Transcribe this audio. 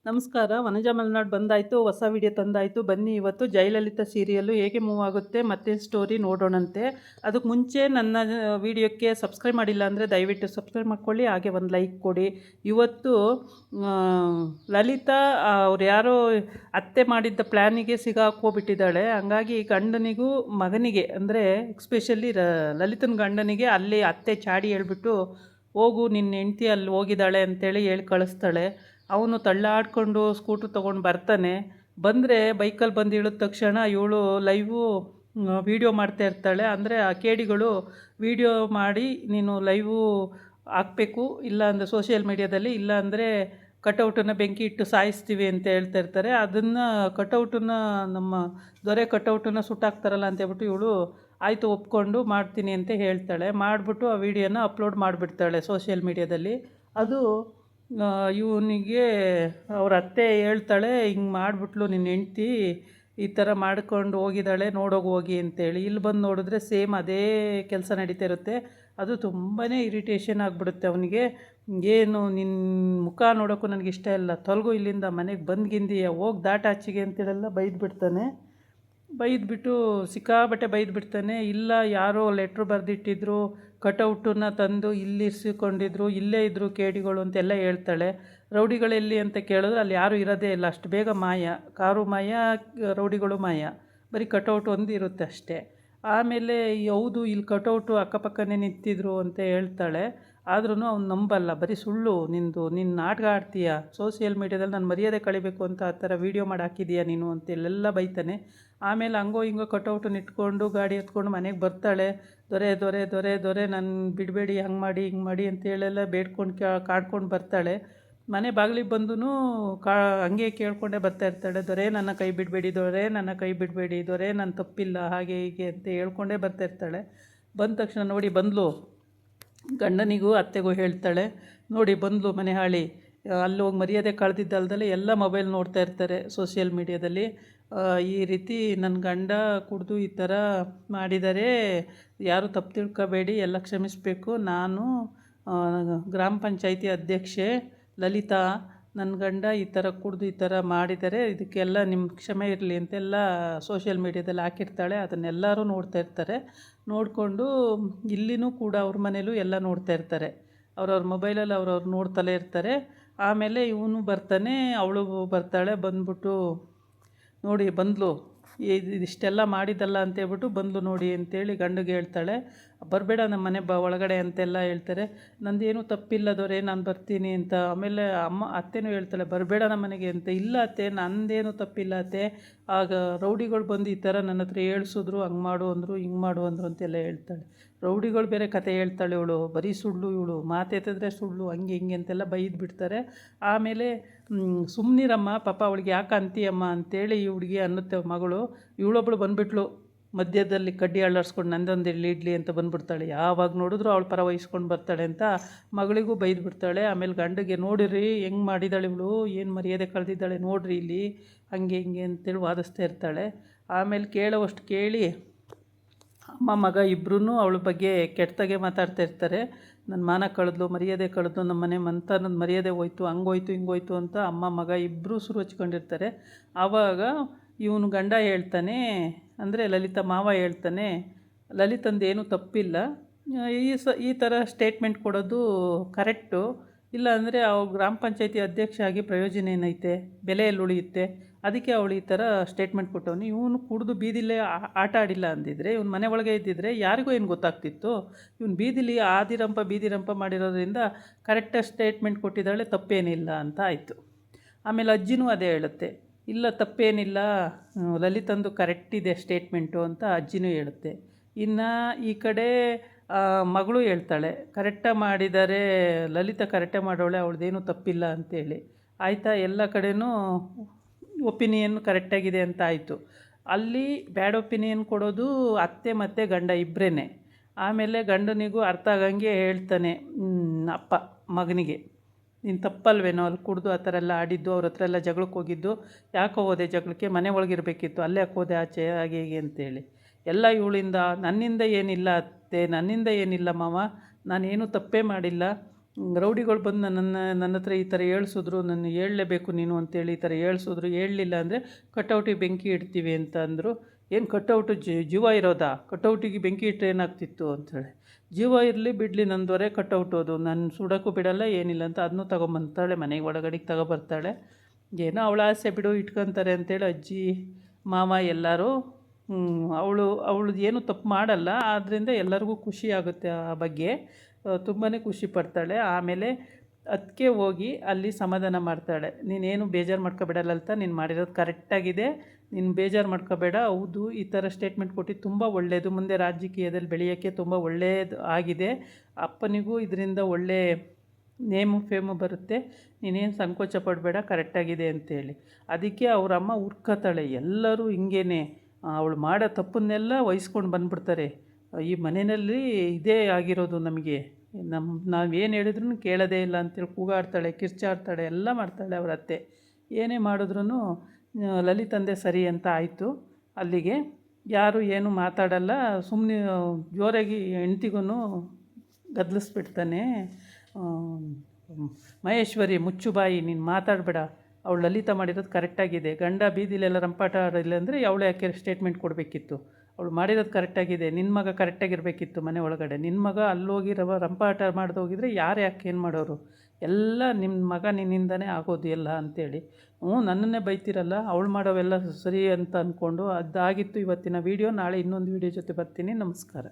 ನಮಸ್ಕಾರ. ವನಜಾ ಮಲೆನಾಡು ಬಂದಾಯಿತು, ಹೊಸ ವಿಡಿಯೋ ತಂದಾಯಿತು. ಬನ್ನಿ ಇವತ್ತು ಜಯಲಲಿತಾ ಸೀರಿಯಲ್ಲು ಹೇಗೆ ಮೂವ್ ಆಗುತ್ತೆ ಮತ್ತು ಸ್ಟೋರಿ ನೋಡೋಣಂತೆ. ಅದಕ್ಕೆ ಮುಂಚೆ ನನ್ನ ವಿಡಿಯೋಕ್ಕೆ ಸಬ್ಸ್ಕ್ರೈಬ್ ಮಾಡಿಲ್ಲ ಅಂದರೆ ದಯವಿಟ್ಟು ಸಬ್ಸ್ಕ್ರೈಬ್ ಮಾಡ್ಕೊಳ್ಳಿ, ಹಾಗೆ ಒಂದು ಲೈಕ್ ಕೊಡಿ. ಇವತ್ತು ಲಲಿತಾ ಅವ್ರು ಯಾರೋ ಅತ್ತೆ ಮಾಡಿದ್ದ ಪ್ಲ್ಯಾನಿಗೆ ಸಿಗಾಕೋಬಿಟ್ಟಿದ್ದಾಳೆ. ಹಂಗಾಗಿ ಗಂಡನಿಗೂ ಮಗನಿಗೆ ಅಂದರೆ ಎಕ್ಸ್ಪೆಷಲಿ ಲಲಿತನ ಗಂಡನಿಗೆ ಅಲ್ಲಿ ಅತ್ತೆ ಚಾಡಿ ಹೇಳ್ಬಿಟ್ಟು, ಹೋಗು ನಿನ್ನ ಹೆಂಡ್ತಿ ಅಲ್ಲಿ ಹೋಗಿದ್ದಾಳೆ ಅಂತೇಳಿ ಹೇಳಿ ಕಳಿಸ್ತಾಳೆ. ಅವನು ತಳ್ಳಾಡ್ಕೊಂಡು ಸ್ಕೂಟ್ರ್ ತೊಗೊಂಡು ಬರ್ತಾನೆ. ಬಂದರೆ ಬೈಕಲ್ಲಿ ಬಂದು ಇಳಿದ ತಕ್ಷಣ ಇವಳು ಲೈವು ವೀಡಿಯೋ ಮಾಡ್ತಾ ಇರ್ತಾಳೆ. ಅಂದರೆ ಆ ಕೇಡಿಗಳು ವೀಡಿಯೋ ಮಾಡಿ ನೀನು ಲೈವು ಹಾಕಬೇಕು, ಇಲ್ಲ ಅಂದರೆ ಸೋಷಿಯಲ್ ಮೀಡ್ಯಾದಲ್ಲಿ, ಇಲ್ಲ ಅಂದರೆ ಕಟೌಟನ್ನು ಬೆಂಕಿ ಇಟ್ಟು ಸಾಯಿಸ್ತೀವಿ ಅಂತ ಹೇಳ್ತಾ ಇರ್ತಾರೆ. ಅದನ್ನು ಕಟೌಟನ್ನು ನಮ್ಮ ದೊರೆ ಕಟೌಟನ್ನು ಸುಟ್ಟಾಕ್ತಾರಲ್ಲ ಅಂತೇಳ್ಬಿಟ್ಟು ಇವಳು ಆಯಿತು ಒಪ್ಕೊಂಡು ಮಾಡ್ತೀನಿ ಅಂತ ಹೇಳ್ತಾಳೆ. ಮಾಡಿಬಿಟ್ಟು ಆ ವಿಡಿಯೋನ ಅಪ್ಲೋಡ್ ಮಾಡಿಬಿಡ್ತಾಳೆ ಸೋಷಿಯಲ್ ಮೀಡ್ಯಾದಲ್ಲಿ. ಅದು ಇವನಿಗೆ ಅವ್ರ ಅತ್ತೆ ಹೇಳ್ತಾಳೆ, ಹಿಂಗೆ ಮಾಡಿಬಿಟ್ಲು ನಿನ್ನ ಹೆಂಡ್ತಿ, ಈ ಥರ ಮಾಡ್ಕೊಂಡು ಹೋಗಿದ್ದಾಳೆ, ಹೋಗಿ ಅಂತೇಳಿ. ಇಲ್ಲಿ ಬಂದು ನೋಡಿದ್ರೆ ಸೇಮ್ ಅದೇ ಕೆಲಸ ನಡೀತಾ ಇರುತ್ತೆ. ಅದು ತುಂಬಾ ಇರಿಟೇಷನ್ ಆಗಿಬಿಡುತ್ತೆ ಅವನಿಗೆ. ಏನು ನಿನ್ನ ಮುಖ ನೋಡೋಕ್ಕೂ ನನಗೆ ಇಷ್ಟ ಇಲ್ಲ, ತೊಲಗು ಇಲ್ಲಿಂದ, ಮನೆಗೆ ಬಂದ್ಗಿಂದೀಯ, ಹೋಗಿ ದಾಟಾಚಿಗೆ ಅಂತೇಳೆಲ್ಲ ಬೈದ್ಬಿಡ್ತಾನೆ. ಬೈದ್ಬಿಟ್ಟು ಸಿಕ್ಕಾಬಟ್ಟೆ ಬೈದ್ಬಿಡ್ತಾನೆ. ಇಲ್ಲ ಯಾರೋ ಲೆಟ್ರು ಬರೆದಿಟ್ಟಿದ್ರು, ಕಟೌಟನ್ನ ತಂದು ಇಲ್ಲಿರಿಸಿಕೊಂಡಿದ್ರು, ಇಲ್ಲೇ ಇದ್ದರು ಕೇಡಿಗಳು ಅಂತೆಲ್ಲ ಹೇಳ್ತಾಳೆ. ರೌಡಿಗಳೆಲ್ಲಿ ಅಂತ ಕೇಳಿದ್ರೆ ಅಲ್ಲಿ ಯಾರೂ ಇರೋದೇ ಇಲ್ಲ, ಅಷ್ಟು ಬೇಗ ಮಾಯ, ಕಾರು ಮಾಯ, ರೌಡಿಗಳು ಮಾಯ, ಬರೀ ಕಟೌಟ್ ಒಂದು ಇರುತ್ತೆ ಅಷ್ಟೇ. ಆಮೇಲೆ ಹೌದು ಇಲ್ಲಿ ಕಟೌಟು ಅಕ್ಕಪಕ್ಕನೇ ನಿಂತಿದ್ರು ಅಂತ ಹೇಳ್ತಾಳೆ. ಆದ್ರೂ ಅವ್ನು ನಂಬಲ್ಲ, ಬರೀ ಸುಳ್ಳು ನಿಂದು, ನೀನು ನಾಟಕ ಆಡ್ತೀಯ, ಸೋಷಿಯಲ್ ಮೀಡ್ಯಾದಲ್ಲಿ ನಾನು ಮರ್ಯಾದೆ ಕಳಿಬೇಕು ಅಂತ ಆ ಥರ ವೀಡಿಯೋ ಮಾಡಿ ಹಾಕಿದೀಯ ನೀನು ಅಂತೆಲ್ಲ ಬೈತಾನೆ. ಆಮೇಲೆ ಹಂಗೋ ಹಿಂಗೋ ಕಟೌಟನ್ನು ಇಟ್ಕೊಂಡು ಗಾಡಿ ಎತ್ಕೊಂಡು ಮನೆಗೆ ಬರ್ತಾಳೆ. ದೊರೆ ದೊರೆ ದೊರೆ ದೊರೆ ನನ್ನ ಬಿಡಬೇಡಿ, ಹಂಗೆ ಮಾಡಿ ಹಿಂಗೆ ಮಾಡಿ ಅಂತೇಳೆಲ್ಲ ಬೇಡ್ಕೊಂಡು ಕಾಡ್ಕೊಂಡು ಬರ್ತಾಳೆ. ಮನೆ ಬಾಗಿಲಿಗೆ ಬಂದು ಹಂಗೆ ಕೇಳ್ಕೊಂಡೇ ಬರ್ತಾ ಇರ್ತಾಳೆ. ದೊರೆ ನನ್ನ ಕೈ ಬಿಡಬೇಡಿ, ದೊರೆ ನನ್ನ ಕೈ ಬಿಡಬೇಡಿ, ದೊರೆ ನನ್ನ ತಪ್ಪಿಲ್ಲ, ಹಾಗೆ ಹೀಗೆ ಅಂತ ಹೇಳ್ಕೊಂಡೇ ಬರ್ತಾ ಇರ್ತಾಳೆ. ಬಂದ ತಕ್ಷಣ ನೋಡಿ ಬಂದ್ಲು, ಗಂಡನಿಗೂ ಅತ್ತೆಗೂ ಹೇಳ್ತಾಳೆ, ನೋಡಿ ಬಂದ್ಲು ಮನೆ ಹಾಳಿ, ಅಲ್ಲಿ ಹೋಗಿ ಮರ್ಯಾದೆ ಕಳೆದಿದ್ದಲ್ದಲ್ಲೇ ಎಲ್ಲ ಮೊಬೈಲ್ ನೋಡ್ತಾ ಇರ್ತಾರೆ ಸೋಷಿಯಲ್ ಮೀಡ್ಯಾದಲ್ಲಿ. ಈ ರೀತಿ ನನ್ನ ಗಂಡ ಕುಡಿದು ಈ ಥರ ಮಾಡಿದರೆ ಯಾರು ತಪ್ಪು ತಿಳ್ಕೊಬೇಡಿ, ಎಲ್ಲ ಕ್ಷಮಿಸಬೇಕು. ನಾನು ಗ್ರಾಮ ಪಂಚಾಯಿತಿ ಅಧ್ಯಕ್ಷೆ ಲಲಿತಾ, ನನ್ನ ಗಂಡ ಈ ಥರ ಕುಡಿದು ಈ ಥರ ಮಾಡಿದರೆ ಇದಕ್ಕೆಲ್ಲ ನಿಮ್ಮ ಕ್ಷಮೆ ಇರಲಿ ಅಂತೆಲ್ಲ ಸೋಷಿಯಲ್ ಮೀಡ್ಯಾದಲ್ಲಿ ಹಾಕಿರ್ತಾಳೆ. ಅದನ್ನೆಲ್ಲರೂ ನೋಡ್ತಾ ಇರ್ತಾರೆ. ನೋಡಿಕೊಂಡು ಇಲ್ಲಿನೂ ಕೂಡ ಅವ್ರ ಮನೇಲೂ ಎಲ್ಲ ನೋಡ್ತಾ ಇರ್ತಾರೆ. ಅವ್ರವ್ರ ಮೊಬೈಲಲ್ಲಿ ಅವ್ರವ್ರು ನೋಡ್ತಲೇ ಇರ್ತಾರೆ. ಆಮೇಲೆ ಇವನು ಬರ್ತಾನೆ, ಅವಳು ಬರ್ತಾಳೆ. ಬಂದ್ಬಿಟ್ಟು ನೋಡಿ ಬಂದ್ಲು, ಇದಿಷ್ಟೆಲ್ಲ ಮಾಡಿದ್ದಲ್ಲ ಅಂತೇಳ್ಬಿಟ್ಟು ಬಂದ್ಲು ನೋಡಿ ಅಂತೇಳಿ ಗಂಡಿಗೆ ಹೇಳ್ತಾಳೆ. ಬರಬೇಡ ನಮ್ಮ ಮನೆ ಒಳಗಡೆ ಅಂತೆಲ್ಲ ಹೇಳ್ತಾರೆ. ನಂದೇನು ತಪ್ಪಿಲ್ಲ ದೊರೆ, ನಾನು ಬರ್ತೀನಿ ಅಂತ. ಆಮೇಲೆ ಅತ್ತೆನೂ ಹೇಳ್ತಾಳೆ, ಬರಬೇಡ ನಮ್ಮ ಮನೆಗೆ ಅಂತ. ಇಲ್ಲ ಅತ್ತೆ, ನಂದೇನು ತಪ್ಪಿಲ್ಲ ಅತ್ತೆ, ಆಗ ರೌಡಿಗಳು ಬಂದು ಈ ಥರ ನನ್ನ ಹತ್ರ ಹೇಳ್ಸಿದ್ರು, ಹಂಗೆ ಮಾಡು ಅಂದರು, ಹಿಂಗೆ ಮಾಡು ಅಂದರು ಅಂತೆಲ್ಲ ಹೇಳ್ತಾಳೆ. ರೌಡಿಗಳು ಬೇರೆ ಕತೆ ಹೇಳ್ತಾಳೆ ಇವಳು, ಬರೀ ಸುಳ್ಳು ಇವಳು, ಮಾತೆತ್ತಿದ್ರೆ ಸುಳ್ಳು, ಹಂಗೆ ಹಿಂಗೆ ಅಂತೆಲ್ಲ ಬೈದು ಬಿಡ್ತಾರೆ. ಆಮೇಲೆ ಸುಮ್ಮನಿರಮ್ಮ ಪಾಪ, ಅವಳಿಗೆ ಯಾಕೆ ಅಂತೀಯಮ್ಮ ಅಂತೇಳಿ ಈ ಹುಡುಗಿ ಅನ್ನುತ್ತೆ ಮಗಳು. ಇವಳೊಬ್ಬಳು ಬಂದುಬಿಟ್ಲು ಮಧ್ಯದಲ್ಲಿ ಕಡ್ಡಿ ಅಳ್ಳಾಡ್ಸ್ಕೊಂಡು ನಂದೊಂದು ಇಡ್ಲಿ ಅಂತ ಬಂದುಬಿಡ್ತಾಳೆ. ಯಾವಾಗ ನೋಡಿದ್ರು ಅವಳು ಪರ ವಹಿಸ್ಕೊಂಡು ಬರ್ತಾಳೆ ಅಂತ ಮಗಳಿಗೂ ಬೈದು ಬಿಡ್ತಾಳೆ. ಆಮೇಲೆ ಗಂಡಿಗೆ ನೋಡಿರಿ ಹೆಂಗೆ ಮಾಡಿದಾಳೆ ಇವಳು, ಏನು ಮರ್ಯಾದೆ ಕಳೆದಿದ್ದಾಳೆ ನೋಡ್ರಿ ಇಲ್ಲಿ, ಹಂಗೆ ಹಿಂಗೆ ಅಂತೇಳಿ ವಾದಿಸ್ತಾ ಇರ್ತಾಳೆ. ಆಮೇಲೆ ಕೇಳೋವಷ್ಟು ಕೇಳಿ ಅಮ್ಮ ಮಗ ಇಬ್ಬರೂ ಅವಳ ಬಗ್ಗೆ ಕೆಟ್ಟದಾಗೆ ಮಾತಾಡ್ತಾ ಇರ್ತಾರೆ. ನನ್ನ ಮಾನ ಕಳೆದ್ಲು, ಮರ್ಯಾದೆ ಕಳೆದು, ನಮ್ಮ ಮನೆ ನನ್ನ ಮರ್ಯಾದೆ ಹೋಯ್ತು, ಹಂಗೋಯ್ತು ಹಿಂಗೋಯ್ತು ಅಂತ ಅಮ್ಮ ಮಗ ಇಬ್ಬರೂ ಸುರು ಹಚ್ಕೊಂಡಿರ್ತಾರೆ. ಆವಾಗ ಇವನು ಗಂಡ ಹೇಳ್ತಾನೆ, ಅಂದರೆ ಲಲಿತಾ ಮಾವ ಹೇಳ್ತಾನೆ, ಲಲಿತಂದೇನು ತಪ್ಪಿಲ್ಲ, ಈ ಥರ ಸ್ಟೇಟ್ಮೆಂಟ್ ಕೊಡೋದು ಕರೆಕ್ಟು, ಇಲ್ಲ ಅಂದರೆ ಅವ್ರು ಗ್ರಾಮ ಪಂಚಾಯತಿ ಅಧ್ಯಕ್ಷ ಆಗಿ ಪ್ರಯೋಜನ ಏನೈತೆ, ಬೆಲೆಯಲ್ಲಿ ಉಳಿಯುತ್ತೆ, ಅದಕ್ಕೆ ಅವಳು ಈ ಥರ ಸ್ಟೇಟ್ಮೆಂಟ್ ಕೊಟ್ಟವನು. ಇವನು ಕುಡಿದು ಬೀದಿಲೇ ಆಟ ಆಡಿಲ್ಲ ಅಂದಿದ್ರೆ, ಇವನು ಮನೆ ಒಳಗೆ ಇದ್ದಿದ್ರೆ ಯಾರಿಗೂ ಏನು ಗೊತ್ತಾಗ್ತಿತ್ತು. ಇವನು ಬೀದಿಲಿ ಬೀದಿರಂಪ ಮಾಡಿರೋದ್ರಿಂದ ಕರೆಕ್ಟಾಗಿ ಸ್ಟೇಟ್ಮೆಂಟ್ ಕೊಟ್ಟಿದ್ದಾಳೆ, ತಪ್ಪೇನಿಲ್ಲ ಅಂತ ಆಯಿತು. ಆಮೇಲೆ ಅಜ್ಜಿನೂ ಅದೇ ಹೇಳುತ್ತೆ, ಇಲ್ಲ ತಪ್ಪೇನಿಲ್ಲ, ಲಲಿತಂದು ಕರೆಕ್ಟ್ ಇದೆ ಸ್ಟೇಟ್ಮೆಂಟು ಅಂತ ಅಜ್ಜಿನೂ ಹೇಳುತ್ತೆ. ಇನ್ನು ಈ ಕಡೆ ಮಗಳು ಹೇಳ್ತಾಳೆ, ಕರೆಕ್ಟಾಗಿ ಮಾಡಿದ್ದಾರೆ ಲಲಿತಾ, ಕರೆಕ್ಟಾಗಿ ಮಾಡೋಳೆ, ಅವಳದೇನೂ ತಪ್ಪಿಲ್ಲ ಅಂತೇಳಿ. ಆಯಿತಾ, ಎಲ್ಲ ಕಡೆಯೂ ಒಪಿನಿಯನ್ ಕರೆಕ್ಟಾಗಿದೆ ಅಂತ ಆಯಿತು. ಅಲ್ಲಿ ಬ್ಯಾಡ್ ಒಪಿನಿಯನ್ ಕೊಡೋದು ಅತ್ತೆ ಮತ್ತು ಗಂಡ ಇಬ್ಬರೇ. ಆಮೇಲೆ ಗಂಡನಿಗೂ ಅರ್ಥ ಆಗಂಗೆ ಹೇಳ್ತಾನೆ ಅಪ್ಪ ಮಗನಿಗೆ, ನೀನು ತಪ್ಪಲ್ವೇನೋ ಅಲ್ಲಿ ಕುಡಿದು ಆ ಥರ ಎಲ್ಲ ಆಡಿದ್ದು, ಅವ್ರ ಹತ್ರ ಎಲ್ಲ ಜಗಳಕ್ಕೆ ಹೋಗಿದ್ದು, ಯಾಕೆ ಹೋದೆ ಜಗಳಕ್ಕೆ, ಮನೆ ಒಳಗಿರಬೇಕಿತ್ತು, ಅಲ್ಲೇ ಯಾಕೆ ಹೋದೆ ಆಚೆ, ಹಾಗೆ ಹೀಗೆ ಅಂತೇಳಿ. ಎಲ್ಲ ಇವಳಿಂದ, ನನ್ನಿಂದ ಏನಿಲ್ಲ ಅತ್ತೆ, ನನ್ನಿಂದ ಏನಿಲ್ಲ ಮಾವ, ನಾನೇನು ತಪ್ಪೇ ಮಾಡಿಲ್ಲ, ರೌಡಿಗಳು ಬಂದು ನನ್ನ ಹತ್ರ ಈ ಥರ ಹೇಳ್ಸಿದ್ರು, ನನ್ನ ಹೇಳಲೇಬೇಕು ನೀನು ಅಂತೇಳಿ ಈ ಥರ ಹೇಳ್ಸಿದ್ರು, ಹೇಳಲಿಲ್ಲ ಅಂದರೆ ಕಟೌಟಿಗೆ ಬೆಂಕಿ ಇಡ್ತೀವಿ ಅಂತ ಅಂದರು. ಏನು ಕಟೌಟು ಜೀವ ಇರೋದಾ? ಕಟೌಟಿಗೆ ಬೆಂಕಿ ಇಟ್ಟರೆ ಏನಾಗ್ತಿತ್ತು ಅಂಥೇಳಿ. ಜೀವ ಇರಲಿ ಬಿಡಲಿ, ನಂದೊರೆ ಕಟೌಟು ಅದು, ನಾನು ಸುಡೋಕ್ಕೂ ಬಿಡಲ್ಲ ಏನಿಲ್ಲ ಅಂತ ಅದನ್ನೂ ತೊಗೊಂಬಂತಾಳೆ, ಮನೆಗೆ ಒಳಗಡೆಗೆ ತಗೊಬರ್ತಾಳೆ. ಏನೋ ಅವಳ ಆಸೆ ಬಿಡು, ಇಟ್ಕೊತಾರೆ ಅಂತೇಳಿ ಅಜ್ಜಿ ಮಾವ ಎಲ್ಲರೂ. ಅವಳು ಏನು ತಪ್ಪು ಮಾಡಲ್ಲ, ಆದ್ದರಿಂದ ಎಲ್ಲರಿಗೂ ಖುಷಿ ಆಗುತ್ತೆ ಆ ಬಗ್ಗೆ, ತುಂಬಾ ಖುಷಿ ಪಡ್ತಾಳೆ. ಆಮೇಲೆ ಅದಕ್ಕೆ ಹೋಗಿ ಅಲ್ಲಿ ಸಮಾಧಾನ ಮಾಡ್ತಾಳೆ. ನೀನೇನು ಬೇಜಾರು ಮಾಡ್ಕೋಬೇಡ ಲಲಿತಾ, ನೀನು ಮಾಡಿರೋದು ಕರೆಕ್ಟಾಗಿದೆ, ನೀನು ಬೇಜಾರು ಮಾಡ್ಕೋಬೇಡ. ಹೌದು, ಈ ಥರ ಸ್ಟೇಟ್ಮೆಂಟ್ ಕೊಟ್ಟು ತುಂಬ ಒಳ್ಳೆಯದು, ಮುಂದೆ ರಾಜಕೀಯದಲ್ಲಿ ಬೆಳೆಯೋಕ್ಕೆ ತುಂಬ ಒಳ್ಳೆಯದು ಆಗಿದೆ, ಅಪ್ಪನಿಗೂ ಇದರಿಂದ ಒಳ್ಳೆ ನೇಮು ಫೇಮು ಬರುತ್ತೆ, ನೀನೇನು ಸಂಕೋಚ ಪಡಬೇಡ, ಕರೆಕ್ಟಾಗಿದೆ ಅಂತೇಳಿ. ಅದಕ್ಕೆ ಅವರಮ್ಮ ಹುರ್ಕೋತಾಳೆ. ಎಲ್ಲರೂ ಹಿಂಗೇನೆ, ಅವಳು ಮಾಡೋ ತಪ್ಪನ್ನೆಲ್ಲ ವಹಿಸ್ಕೊಂಡು ಬಂದ್ಬಿಡ್ತಾರೆ. ಈ ಮನೆಯಲ್ಲಿ ಇದೇ ಆಗಿರೋದು ನಮಗೆ, ನಾವೇನು ಹೇಳಿದ್ರೂ ಕೇಳೋದೇ ಇಲ್ಲ ಅಂತೇಳಿ ಕೂಗಾಡ್ತಾಳೆ, ಕಿರ್ಚಾಡ್ತಾಳೆ, ಎಲ್ಲ ಮಾಡ್ತಾಳೆ ಅವ್ರ ಅತ್ತೆ. ಏನೇ ಮಾಡಿದ್ರೂ ಲಲಿತಂದೆ ಸರಿ ಅಂತ ಆಯಿತು. ಅಲ್ಲಿಗೆ ಯಾರು ಏನು ಮಾತಾಡಲ್ಲ, ಸುಮ್ಮನೆ ಜೋರಾಗಿ ಹೆಂಡ್ತಿಗೂ ಗದಲಿಸ್ಬಿಡ್ತಾನೆ. ಮಹೇಶ್ವರಿ ಮುಚ್ಚು ಬಾಯಿ, ನೀನು ಮಾತಾಡಬೇಡ, ಅವಳು ಲಲಿತಾ ಮಾಡಿರೋದು ಕರೆಕ್ಟಾಗಿದೆ, ಗಂಡ ಬೀದಿಲೆಲ್ಲ ರಂಪಾಟ ಆಡೋದಿಲ್ಲ ಅಂದರೆ ಅವಳು ಯಾಕೆ ಸ್ಟೇಟ್ಮೆಂಟ್ ಕೊಡಬೇಕಿತ್ತು? ಅವಳು ಮಾಡಿರೋದು ಕರೆಕ್ಟಾಗಿದೆ, ನಿನ್ನ ಮಗ ಕರೆಕ್ಟಾಗಿರಬೇಕಿತ್ತು ಮನೆ ಒಳಗಡೆ, ನಿನ್ನ ಮಗ ಅಲ್ಲೋಗಿ ರಂಪಾಟ ಮಾಡ್ದೋಗಿದ್ರೆ ಯಾರು ಯಾಕೆ ಏನು ಮಾಡೋರು? ಎಲ್ಲ ನಿಮ್ಮ ಮಗ ನಿನ್ನಿಂದನೇ ಆಗೋದು ಎಲ್ಲ ಅಂಥೇಳಿ. ನನ್ನನ್ನೇ ಬೈತಿರಲ್ಲ, ಅವಳು ಮಾಡೋವೆಲ್ಲ ಸರಿ ಅಂತ ಅಂದ್ಕೊಂಡು ಅದಾಗಿತ್ತು ಇವತ್ತಿನ ವೀಡಿಯೋ. ನಾಳೆ ಇನ್ನೊಂದು ವೀಡಿಯೋ ಜೊತೆ ಬರ್ತೀನಿ. ನಮಸ್ಕಾರ.